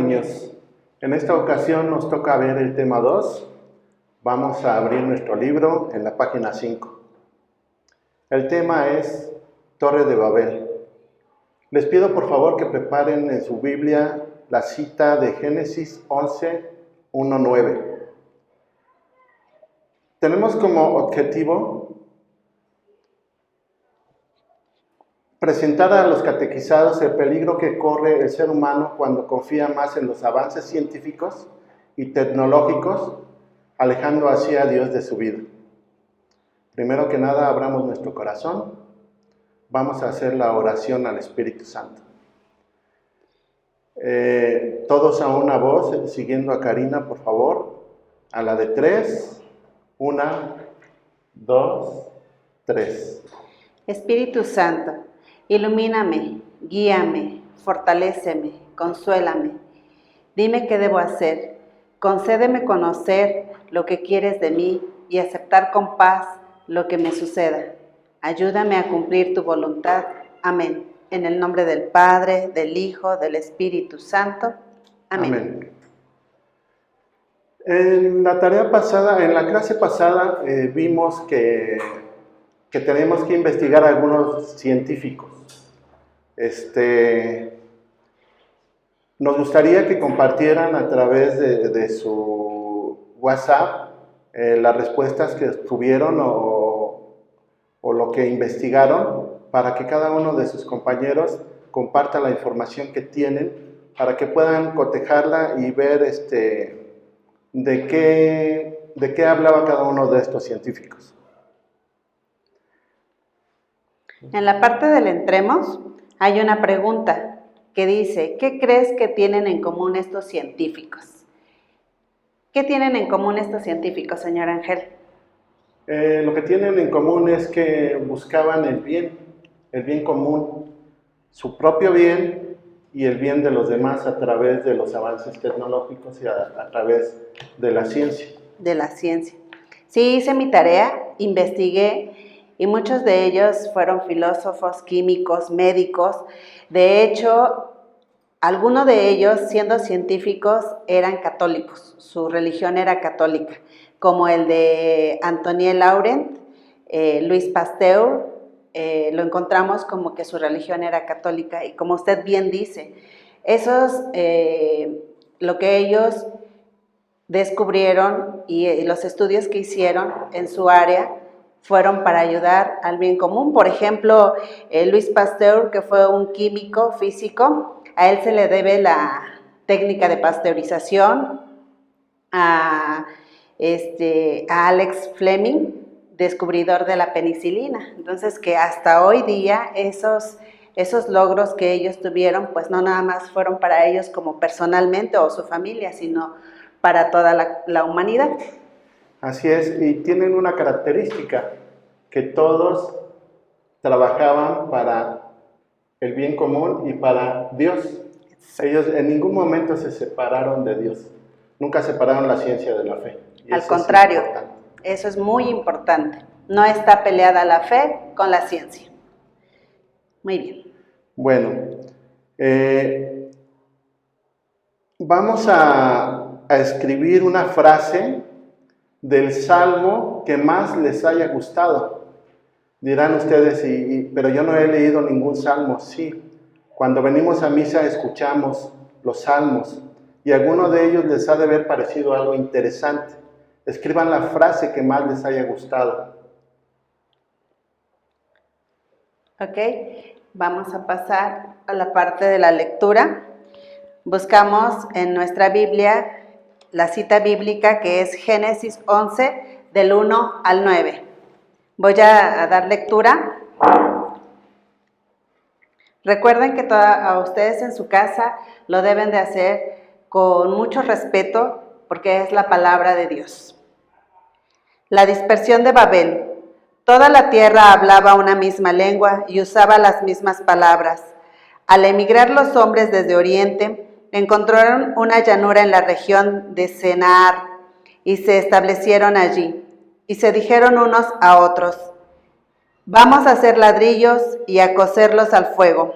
niños, en esta ocasión nos toca ver el tema 2. Vamos a abrir nuestro libro en la página 5. El tema es Torre de Babel. Les pido por favor que preparen en su Biblia la cita de Génesis 11, 1-9. Tenemos como objetivo presentar a los catequizados el peligro que corre el ser humano cuando confía más en los avances científicos y tecnológicos, alejando así a Dios de su vida. Primero que nada, abramos nuestro corazón. Vamos a hacer la oración al Espíritu Santo. Todos a una voz, siguiendo a Karina, por favor. A la de 3. 1, 2, 3. Espíritu Santo, ilumíname, guíame, fortaléceme, consuélame. Dime qué debo hacer. Concédeme conocer lo que quieres de mí y aceptar con paz lo que me suceda. Ayúdame a cumplir tu voluntad. Amén. En el nombre del Padre, del Hijo, del Espíritu Santo. Amén. Amén. En la clase pasada, vimos que tenemos que investigar a algunos científicos. Nos gustaría que compartieran a través de su WhatsApp las respuestas que tuvieron o lo que investigaron, para que cada uno de sus compañeros comparta la información que tienen, para que puedan cotejarla y ver de qué hablaba cada uno de estos científicos. En la parte del entremos hay una pregunta que dice: ¿qué crees que tienen en común estos científicos? ¿Qué tienen en común estos científicos, señor Ángel? Lo que tienen en común es que buscaban el bien común, su propio bien y el bien de los demás a través de los avances tecnológicos y a través de la ciencia. De la ciencia. Sí, hice mi tarea, investigué, y muchos de ellos fueron filósofos, químicos, médicos. De hecho, algunos de ellos, siendo científicos, eran católicos. Su religión era católica, como el de Antoine Laurent, Louis Pasteur. Lo encontramos como que su religión era católica, y como usted bien dice, lo que ellos descubrieron y los estudios que hicieron en su área fueron para ayudar al bien común. Por ejemplo, Louis Pasteur, que fue un químico físico, a él se le debe la técnica de pasteurización. A Alex Fleming, descubridor de la penicilina. Entonces, que hasta hoy día esos logros que ellos tuvieron, pues no nada más fueron para ellos como personalmente o su familia, sino para toda la humanidad. Así es, y tienen una característica, que todos trabajaban para el bien común y para Dios. Ellos en ningún momento se separaron de Dios, nunca separaron la ciencia de la fe. Al contrario, eso es muy importante. No está peleada la fe con la ciencia. Muy bien. Bueno, vamos a escribir una frase del salmo que más les haya gustado. Dirán ustedes, pero yo no he leído ningún salmo. Sí, cuando venimos a misa escuchamos los salmos y a alguno de ellos les ha de haber parecido algo interesante. Escriban la frase que más les haya gustado. Ok, vamos a pasar a la parte de la lectura. Buscamos en nuestra Biblia la cita bíblica, que es Génesis 11, del 1 al 9. Voy a dar lectura. Recuerden que a ustedes en su casa lo deben de hacer con mucho respeto, porque es la palabra de Dios. La dispersión de Babel. Toda la tierra hablaba una misma lengua y usaba las mismas palabras. Al emigrar los hombres desde Oriente, encontraron una llanura en la región de Senaar y se establecieron allí. Y se dijeron unos a otros: vamos a hacer ladrillos y a cocerlos al fuego.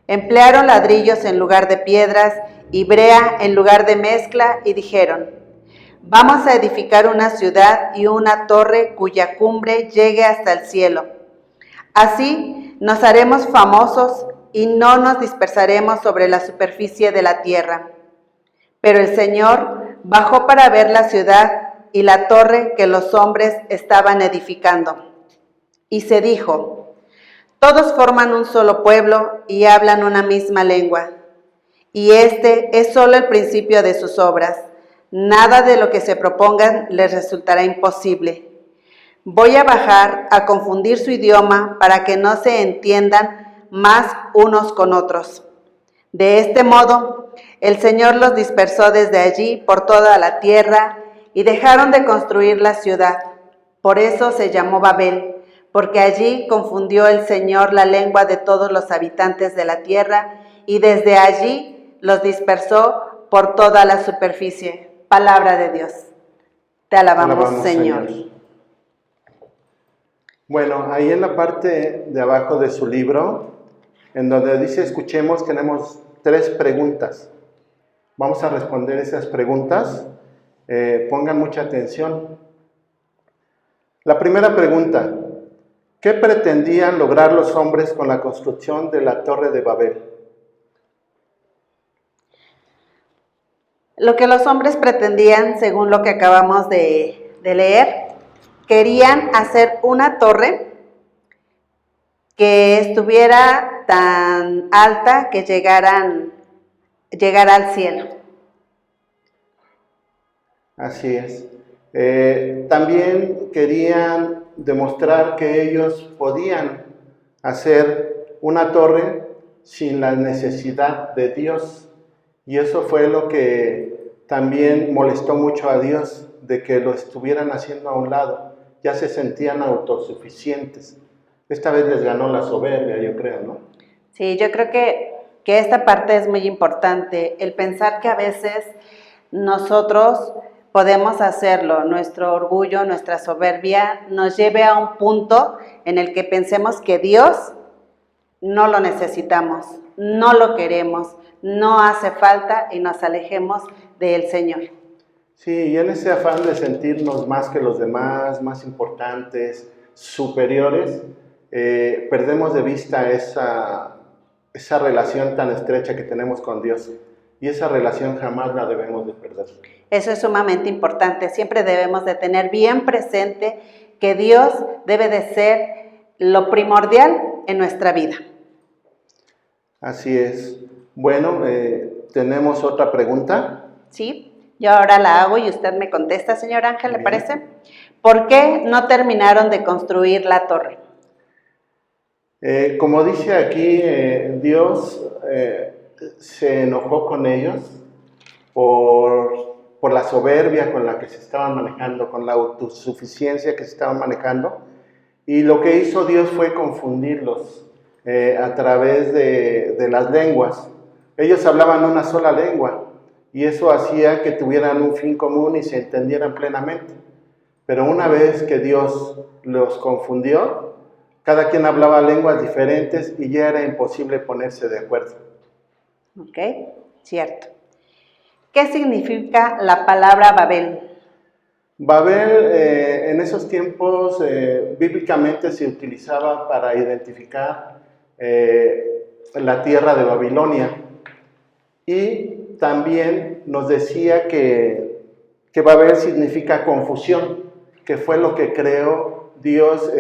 Emplearon ladrillos en lugar de piedras y brea en lugar de mezcla, y dijeron: vamos a edificar una ciudad y una torre cuya cumbre llegue hasta el cielo. Así nos haremos famosos y no nos dispersaremos sobre la superficie de la tierra. Pero el Señor bajó para ver la ciudad y la torre que los hombres estaban edificando. Y se dijo: todos forman un solo pueblo y hablan una misma lengua. Y este es solo el principio de sus obras. Nada de lo que se propongan les resultará imposible. Voy a bajar a confundir su idioma para que no se entiendan más unos con otros. De este modo, el Señor los dispersó desde allí por toda la tierra y dejaron de construir la ciudad. Por eso se llamó Babel, porque allí confundió el Señor la lengua de todos los habitantes de la tierra y desde allí los dispersó por toda la superficie. Palabra de Dios. Te alabamos, Señor. Bueno, ahí en la parte de abajo de su libro, en donde dice escuchemos, tenemos 3 preguntas. Vamos a responder esas preguntas. Pongan mucha atención. La primera pregunta: ¿qué pretendían lograr los hombres con la construcción de la Torre de Babel? Lo que los hombres pretendían, según lo que acabamos de leer, querían hacer una torre que estuviera tan alta que llegara al cielo. Así es. También querían demostrar que ellos podían hacer una torre sin la necesidad de Dios. Y eso fue lo que también molestó mucho a Dios, de que lo estuvieran haciendo a un lado. Ya se sentían autosuficientes. Esta vez les ganó la soberbia, yo creo, ¿no? Sí, yo creo que esta parte es muy importante, el pensar que a veces nosotros podemos hacerlo, nuestro orgullo, nuestra soberbia nos lleve a un punto en el que pensemos que Dios no lo necesitamos, no lo queremos, no hace falta y nos alejemos del Señor. Sí, y en ese afán de sentirnos más que los demás, más importantes, superiores, perdemos de vista esa relación tan estrecha que tenemos con Dios. Y esa relación jamás la debemos de perder. Eso es sumamente importante. Siempre debemos de tener bien presente que Dios debe de ser lo primordial en nuestra vida. Así es. Bueno, tenemos otra pregunta. Sí, yo ahora la hago y usted me contesta, señor Ángel, ¿le parece? ¿Por qué no terminaron de construir la torre? Como dice aquí, Dios se enojó con ellos por la soberbia con la que se estaban manejando, con la autosuficiencia que se estaban manejando, y lo que hizo Dios fue confundirlos a través de las lenguas. Ellos hablaban una sola lengua y eso hacía que tuvieran un fin común y se entendieran plenamente, pero una vez que Dios los confundió, cada quien hablaba lenguas diferentes y ya era imposible ponerse de acuerdo. Ok, cierto. ¿Qué significa la palabra Babel? Babel en esos tiempos bíblicamente se utilizaba para identificar la tierra de Babilonia, y también nos decía que Babel significa confusión, que fue lo que creó Dios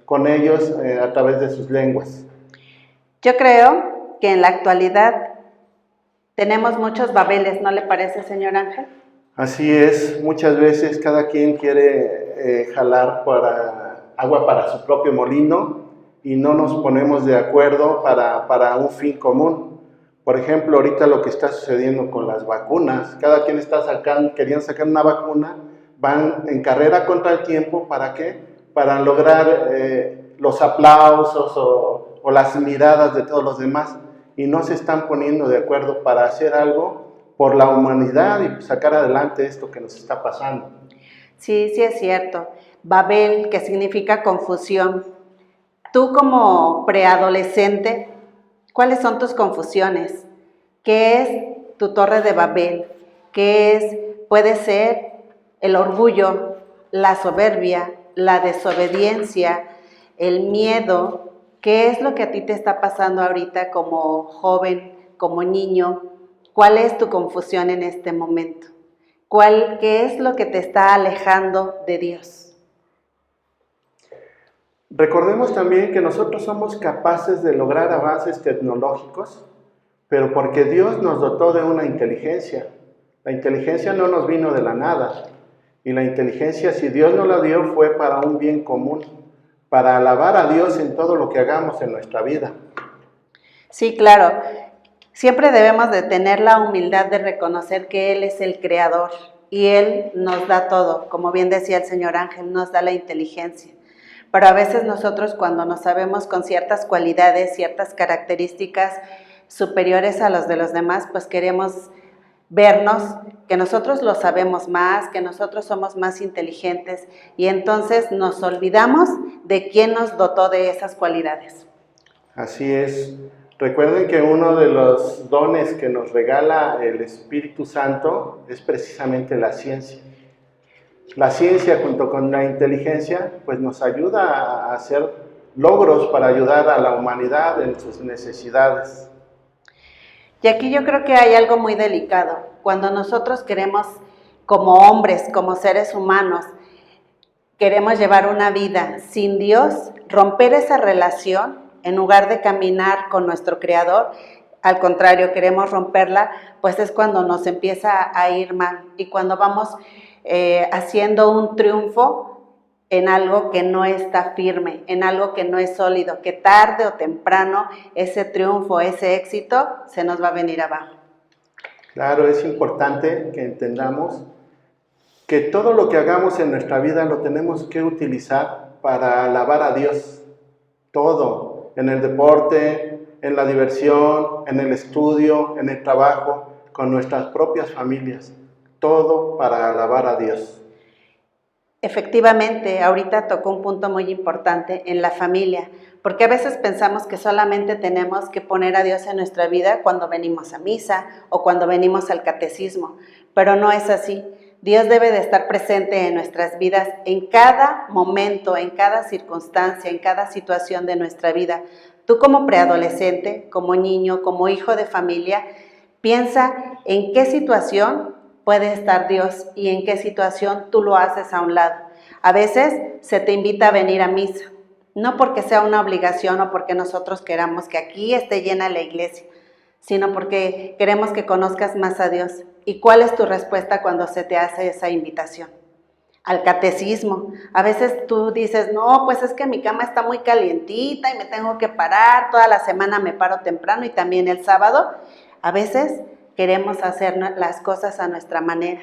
con ellos a través de sus lenguas. Yo creo que en la actualidad tenemos muchos Babeles, ¿no le parece, señor Ángel? Así es, muchas veces cada quien quiere jalar agua para su propio molino y no nos ponemos de acuerdo para un fin común. Por ejemplo, ahorita lo que está sucediendo con las vacunas, cada quien está queriendo sacar una vacuna, van en carrera contra el tiempo, ¿para qué? Para lograr los aplausos o las miradas de todos los demás, y no se están poniendo de acuerdo para hacer algo por la humanidad y sacar adelante esto que nos está pasando. Sí, sí es cierto. Babel, que significa confusión. Tú como preadolescente, ¿cuáles son tus confusiones? ¿Qué es tu torre de Babel, puede ser el orgullo, la soberbia, la desobediencia, el miedo. ¿Qué es lo que a ti te está pasando ahorita como joven, como niño? ¿Cuál es tu confusión en este momento? ¿Qué es lo que te está alejando de Dios? Recordemos también que nosotros somos capaces de lograr avances tecnológicos, pero porque Dios nos dotó de una inteligencia. La inteligencia no nos vino de la nada. Y la inteligencia, si Dios nos la dio, fue para un bien común, para alabar a Dios en todo lo que hagamos en nuestra vida. Sí, claro. Siempre debemos de tener la humildad de reconocer que Él es el creador y Él nos da todo. Como bien decía el señor Ángel, nos da la inteligencia. Pero a veces nosotros, cuando nos sabemos con ciertas cualidades, ciertas características superiores a los de los demás, pues queremos vernos que nosotros lo sabemos más, que nosotros somos más inteligentes, y entonces nos olvidamos de quién nos dotó de esas cualidades. Así es. Recuerden que uno de los dones que nos regala el Espíritu Santo es precisamente la ciencia. La ciencia junto con la inteligencia pues nos ayuda a hacer logros para ayudar a la humanidad en sus necesidades. Y aquí yo creo que hay algo muy delicado. Cuando nosotros queremos, como hombres, como seres humanos, queremos llevar una vida sin Dios, romper esa relación, en lugar de caminar con nuestro Creador, al contrario, queremos romperla, pues es cuando nos empieza a ir mal. Y cuando vamos haciendo un triunfo en algo que no está firme, en algo que no es sólido, que tarde o temprano ese triunfo, ese éxito, se nos va a venir abajo. Claro, es importante que entendamos que todo lo que hagamos en nuestra vida lo tenemos que utilizar para alabar a Dios. Todo, en el deporte, en la diversión, en el estudio, en el trabajo, con nuestras propias familias. Todo para alabar a Dios. Efectivamente, ahorita tocó un punto muy importante en la familia, porque a veces pensamos que solamente tenemos que poner a Dios en nuestra vida cuando venimos a misa o cuando venimos al catecismo, pero no es así. Dios debe de estar presente en nuestras vidas en cada momento, en cada circunstancia, en cada situación de nuestra vida. Tú como preadolescente, como niño, como hijo de familia, piensa en qué situación puede estar Dios y en qué situación tú lo haces a un lado. A veces se te invita a venir a misa, no porque sea una obligación o porque nosotros queramos que aquí esté llena la iglesia, sino porque queremos que conozcas más a Dios. ¿Y cuál es tu respuesta cuando se te hace esa invitación? Al catecismo. A veces tú dices, no, pues es que mi cama está muy calientita y me tengo que parar, toda la semana me paro temprano y también el sábado. A veces queremos hacer las cosas a nuestra manera.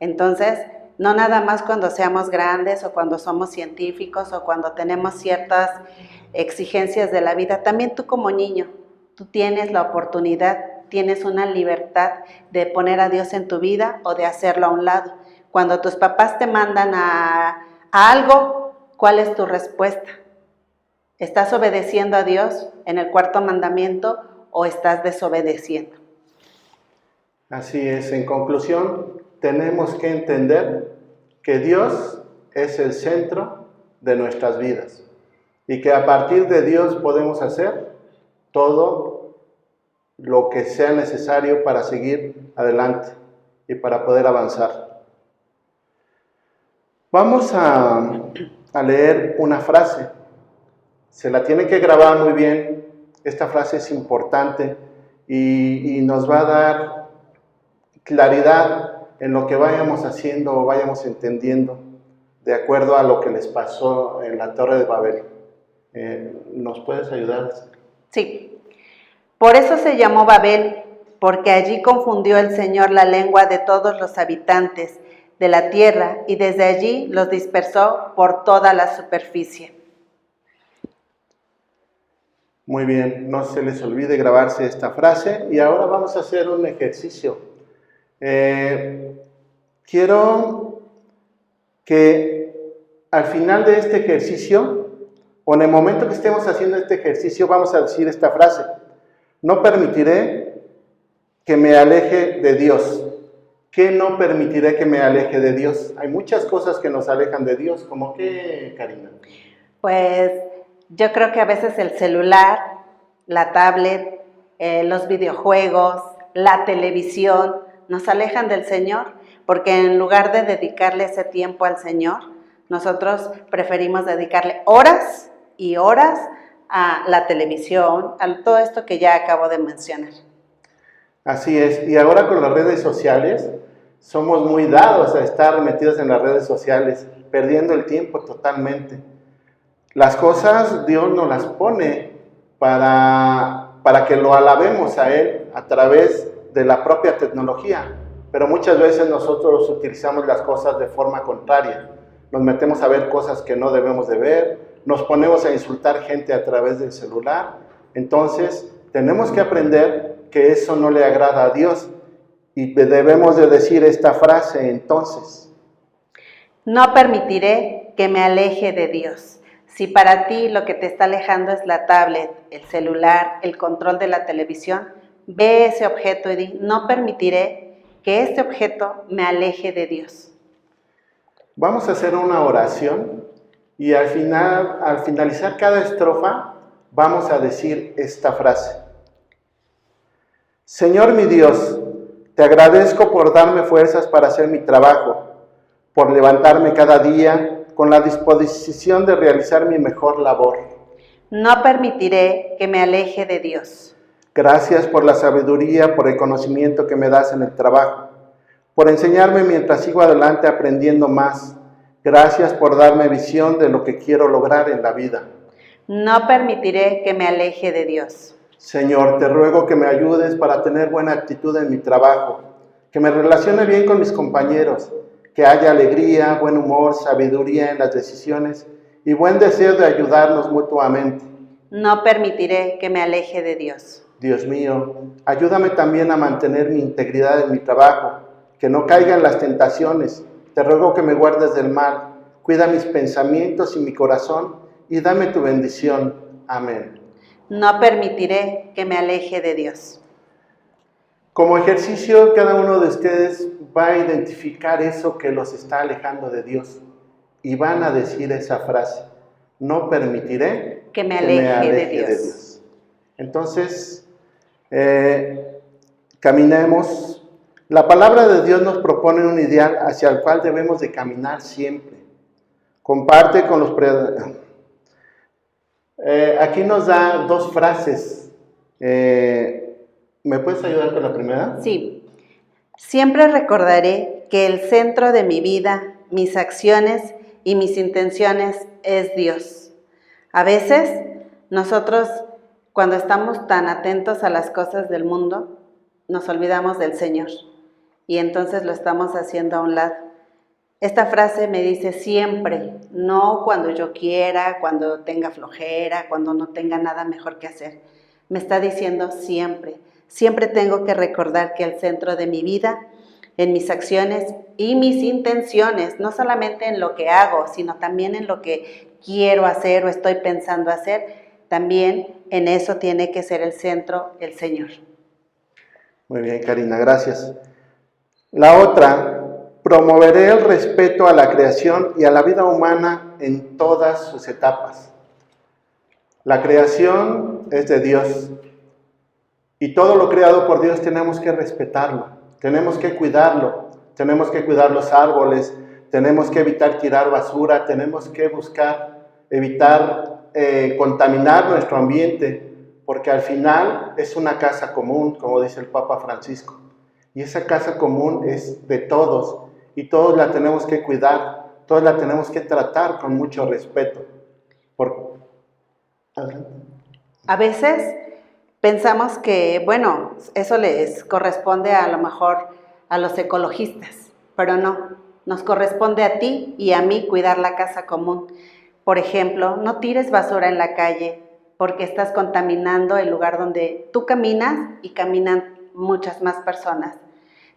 Entonces, no nada más cuando seamos grandes o cuando somos científicos o cuando tenemos ciertas exigencias de la vida, también tú como niño, tú tienes la oportunidad, tienes una libertad de poner a Dios en tu vida o de hacerlo a un lado. Cuando tus papás te mandan a algo, ¿cuál es tu respuesta? ¿Estás obedeciendo a Dios en el cuarto mandamiento o estás desobedeciendo? Así es, en conclusión, tenemos que entender que Dios es el centro de nuestras vidas y que a partir de Dios podemos hacer todo lo que sea necesario para seguir adelante y para poder avanzar. Vamos a leer una frase. Se la tiene que grabar muy bien. Esta frase es importante y nos va a dar claridad en lo que vayamos haciendo o vayamos entendiendo de acuerdo a lo que les pasó en la Torre de Babel. ¿Nos puedes ayudar? Sí. Por eso se llamó Babel, porque allí confundió el Señor la lengua de todos los habitantes de la tierra y desde allí los dispersó por toda la superficie. Muy bien, no se les olvide grabarse esta frase y ahora vamos a hacer un ejercicio. Quiero que al final de este ejercicio o en el momento que estemos haciendo este ejercicio vamos a decir esta frase: no permitiré que me aleje de Dios. ¿Qué no permitiré que me aleje de Dios? Hay muchas cosas que nos alejan de Dios, ¿como qué, Karina? Pues yo creo que a veces el celular, la tablet, los videojuegos, la televisión nos alejan del Señor, porque en lugar de dedicarle ese tiempo al Señor, nosotros preferimos dedicarle horas y horas a la televisión, a todo esto que ya acabo de mencionar. Así es, y ahora con las redes sociales, somos muy dados a estar metidos en las redes sociales, perdiendo el tiempo totalmente. Las cosas Dios nos las pone para que lo alabemos a Él a través de la propia tecnología, pero muchas veces nosotros utilizamos las cosas de forma contraria. Nos metemos a ver cosas que no debemos de ver, nos ponemos a insultar gente a través del celular. Entonces, tenemos que aprender que eso no le agrada a Dios y debemos de decir esta frase entonces. No permitiré que me aleje de Dios. Si para ti lo que te está alejando es la tablet, el celular, el control de la televisión, ve ese objeto y di, no permitiré que este objeto me aleje de Dios. Vamos a hacer una oración y al finalizar cada estrofa, vamos a decir esta frase. Señor mi Dios, te agradezco por darme fuerzas para hacer mi trabajo, por levantarme cada día con la disposición de realizar mi mejor labor. No permitiré que me aleje de Dios. Gracias por la sabiduría, por el conocimiento que me das en el trabajo, por enseñarme mientras sigo adelante aprendiendo más. Gracias por darme visión de lo que quiero lograr en la vida. No permitiré que me aleje de Dios. Señor, te ruego que me ayudes para tener buena actitud en mi trabajo, que me relacione bien con mis compañeros, que haya alegría, buen humor, sabiduría en las decisiones y buen deseo de ayudarnos mutuamente. No permitiré que me aleje de Dios. Dios mío, ayúdame también a mantener mi integridad en mi trabajo, que no caiga en las tentaciones. Te ruego que me guardes del mal, cuida mis pensamientos y mi corazón y dame tu bendición. Amén. No permitiré que me aleje de Dios. Como ejercicio, cada uno de ustedes va a identificar eso que los está alejando de Dios y van a decir esa frase: no permitiré que me aleje de Dios. Entonces, caminemos. La palabra de Dios nos propone un ideal hacia el cual debemos de caminar siempre. Comparte con los... aquí nos da dos frases. ¿Me puedes ayudar con la primera? Sí. Siempre recordaré que el centro de mi vida, mis acciones y mis intenciones es Dios. A veces, nosotros, cuando estamos tan atentos a las cosas del mundo, nos olvidamos del Señor y entonces lo estamos haciendo a un lado. Esta frase me dice siempre, no cuando yo quiera, cuando tenga flojera, cuando no tenga nada mejor que hacer. Me está diciendo siempre, siempre tengo que recordar que el centro de mi vida, en mis acciones y mis intenciones, no solamente en lo que hago, sino también en lo que quiero hacer o estoy pensando hacer, también en eso tiene que ser el centro, el Señor. Muy bien, Karina, gracias. La otra, promoveré el respeto a la creación y a la vida humana en todas sus etapas. La creación es de Dios y todo lo creado por Dios tenemos que respetarlo, tenemos que cuidarlo, tenemos que cuidar los árboles, tenemos que evitar tirar basura, tenemos que buscar evitar contaminar nuestro ambiente, porque al final es una casa común, como dice el Papa Francisco, y esa casa común es de todos, y todos la tenemos que cuidar, todos la tenemos que tratar con mucho respeto. A veces pensamos que, bueno, eso les corresponde a lo mejor a los ecologistas, pero no, nos corresponde a ti y a mí cuidar la casa común. Por ejemplo, no tires basura en la calle porque estás contaminando el lugar donde tú caminas y caminan muchas más personas.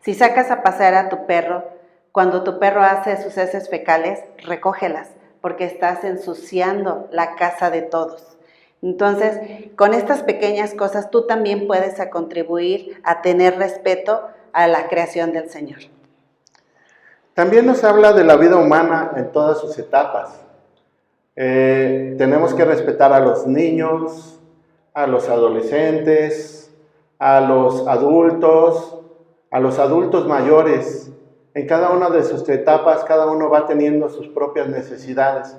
Si sacas a pasear a tu perro, cuando tu perro hace sus heces fecales, recógelas porque estás ensuciando la casa de todos. Entonces, con estas pequeñas cosas tú también puedes contribuir a tener respeto a la creación del Señor. También nos habla de la vida humana en todas sus etapas. Tenemos que respetar a los niños, a los adolescentes, a los adultos mayores. En cada una de sus etapas, cada uno va teniendo sus propias necesidades.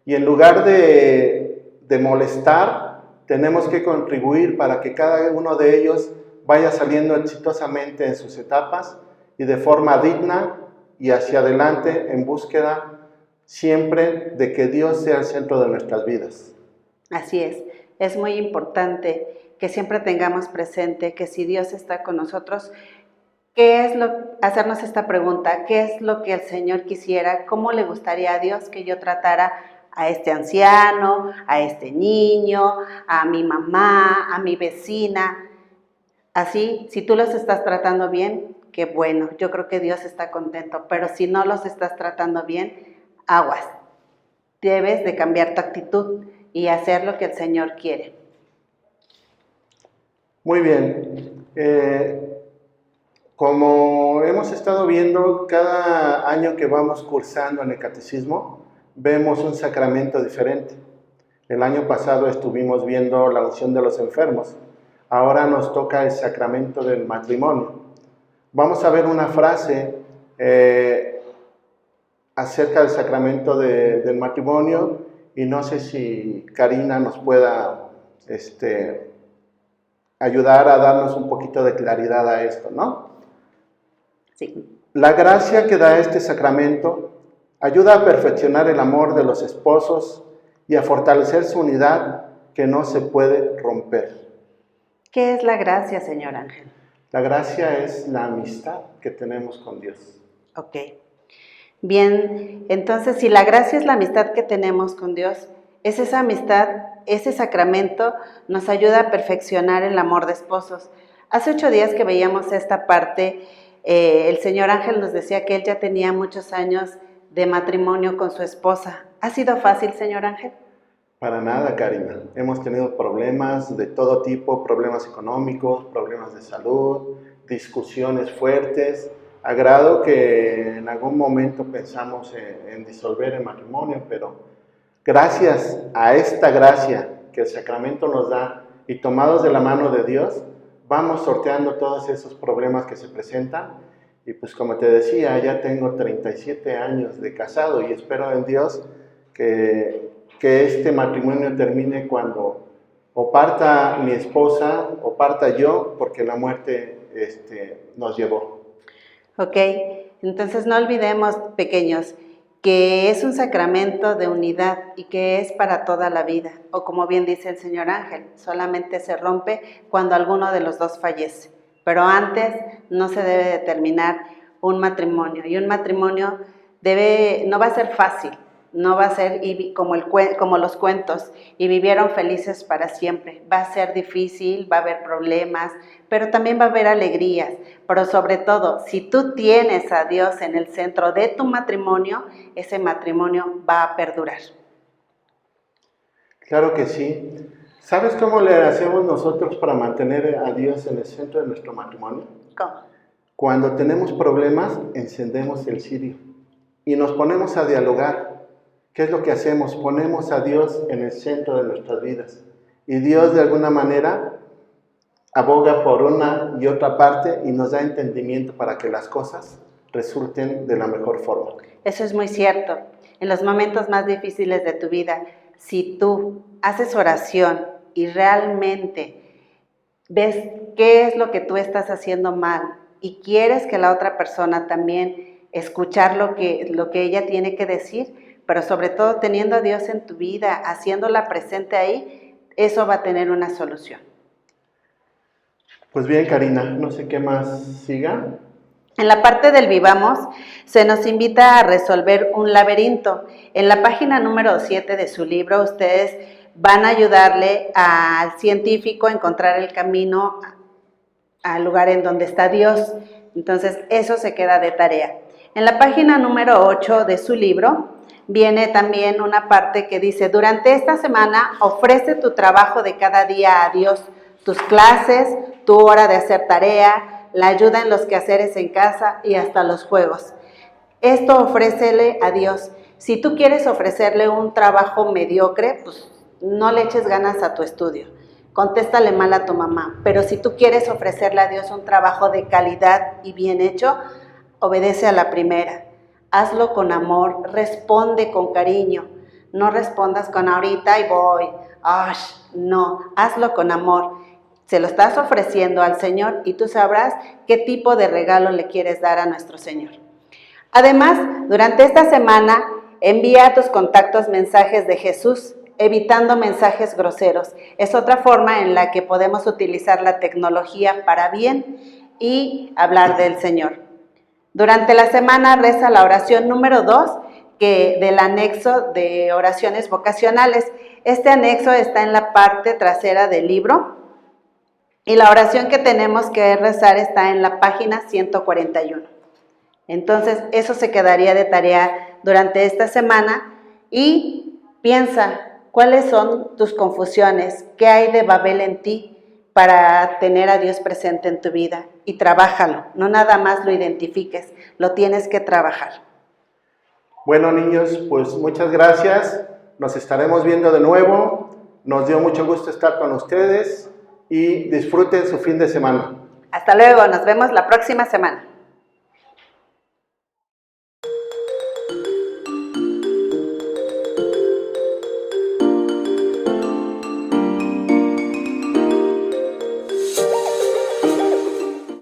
Y en lugar de molestar, tenemos que contribuir para que cada uno de ellos vaya saliendo exitosamente en sus etapas y de forma digna y hacia adelante en búsqueda siempre de que Dios sea el centro de nuestras vidas. Así es muy importante que siempre tengamos presente que si Dios está con nosotros, hacernos esta pregunta, ¿qué es lo que el Señor quisiera? ¿Cómo le gustaría a Dios que yo tratara a este anciano, a este niño, a mi mamá, a mi vecina? Así, si tú los estás tratando bien, qué bueno, yo creo que Dios está contento, pero si no los estás tratando bien, aguas. Debes de cambiar tu actitud y hacer lo que el Señor quiere. Muy bien. Como hemos estado viendo, cada año que vamos cursando en el catecismo, vemos un sacramento diferente. El año pasado estuvimos viendo la unción de los enfermos. Ahora nos toca el sacramento del matrimonio. Vamos a ver una frase acerca del sacramento del matrimonio y no sé si Karina nos pueda ayudar a darnos un poquito de claridad a esto, ¿no? Sí. La gracia que da este sacramento ayuda a perfeccionar el amor de los esposos y a fortalecer su unidad que no se puede romper. ¿Qué es la gracia, señor Ángel? La gracia es la amistad que tenemos con Dios. Ok. Bien, entonces si la gracia es la amistad que tenemos con Dios, es esa amistad, ese sacramento nos ayuda a perfeccionar el amor de esposos. Hace 8 días que veíamos esta parte, el señor Ángel nos decía que él ya tenía muchos años de matrimonio con su esposa. ¿Ha sido fácil, señor Ángel? Para nada, Karina. Hemos tenido problemas de todo tipo, problemas económicos, problemas de salud, discusiones fuertes, a grado que en algún momento pensamos en disolver el matrimonio, pero gracias a esta gracia que el sacramento nos da y tomados de la mano de Dios, vamos sorteando todos esos problemas que se presentan. Y pues como te decía, ya tengo 37 años de casado y espero en Dios que este matrimonio termine cuando o parta mi esposa o parta yo, porque la muerte nos llevó. Ok, entonces no olvidemos, pequeños, que es un sacramento de unidad y que es para toda la vida. O como bien dice el señor Ángel, solamente se rompe cuando alguno de los dos fallece. Pero antes no se debe de terminar un matrimonio. Y un matrimonio no va a ser fácil, no va a ser como los cuentos, y vivieron felices para siempre. Va a ser difícil, va a haber problemas, pero también va a haber alegrías. Pero sobre todo, si tú tienes a Dios en el centro de tu matrimonio, ese matrimonio va a perdurar. Claro que sí. ¿Sabes cómo le hacemos nosotros para mantener a Dios en el centro de nuestro matrimonio? ¿Cómo? Cuando tenemos problemas, encendemos el cirio y nos ponemos a dialogar. ¿Qué es lo que hacemos? Ponemos a Dios en el centro de nuestras vidas. Y Dios de alguna manera aboga por una y otra parte y nos da entendimiento para que las cosas resulten de la mejor forma. Eso es muy cierto. En los momentos más difíciles de tu vida, si tú haces oración y realmente ves qué es lo que tú estás haciendo mal y quieres que la otra persona también escuchar lo que ella tiene que decir, pero sobre todo teniendo a Dios en tu vida, haciéndola presente ahí, eso va a tener una solución. Pues bien, Karina, no sé qué más siga. En la parte del Vivamos, se nos invita a resolver un laberinto. En la página número 7 de su libro, ustedes van a ayudarle al científico a encontrar el camino al lugar en donde está Dios. Entonces, eso se queda de tarea. En la página número 8 de su libro, viene también una parte que dice, durante esta semana ofrece tu trabajo de cada día a Dios, tus clases, tu hora de hacer tarea, la ayuda en los quehaceres en casa y hasta los juegos. Esto ofrécele a Dios. Si tú quieres ofrecerle un trabajo mediocre, pues no le eches ganas a tu estudio. Contéstale mal a tu mamá. Pero si tú quieres ofrecerle a Dios un trabajo de calidad y bien hecho, obedece a la primera. Hazlo con amor, responde con cariño. No respondas con ahorita y voy. No, hazlo con amor. Se lo estás ofreciendo al Señor y tú sabrás qué tipo de regalo le quieres dar a nuestro Señor. Además, durante esta semana, envía a tus contactos mensajes de Jesús, evitando mensajes groseros. Es otra forma en la que podemos utilizar la tecnología para bien y hablar del Señor. Durante la semana reza la oración número 2 del anexo de oraciones vocacionales. Este anexo está en la parte trasera del libro y la oración que tenemos que rezar está en la página 141. Entonces, eso se quedaría de tarea durante esta semana y piensa cuáles son tus confusiones, qué hay de Babel en ti para tener a Dios presente en tu vida y trabájalo, no nada más lo identifiques, lo tienes que trabajar. Bueno, niños, pues muchas gracias, nos estaremos viendo de nuevo, nos dio mucho gusto estar con ustedes y disfruten su fin de semana. Hasta luego, nos vemos la próxima semana.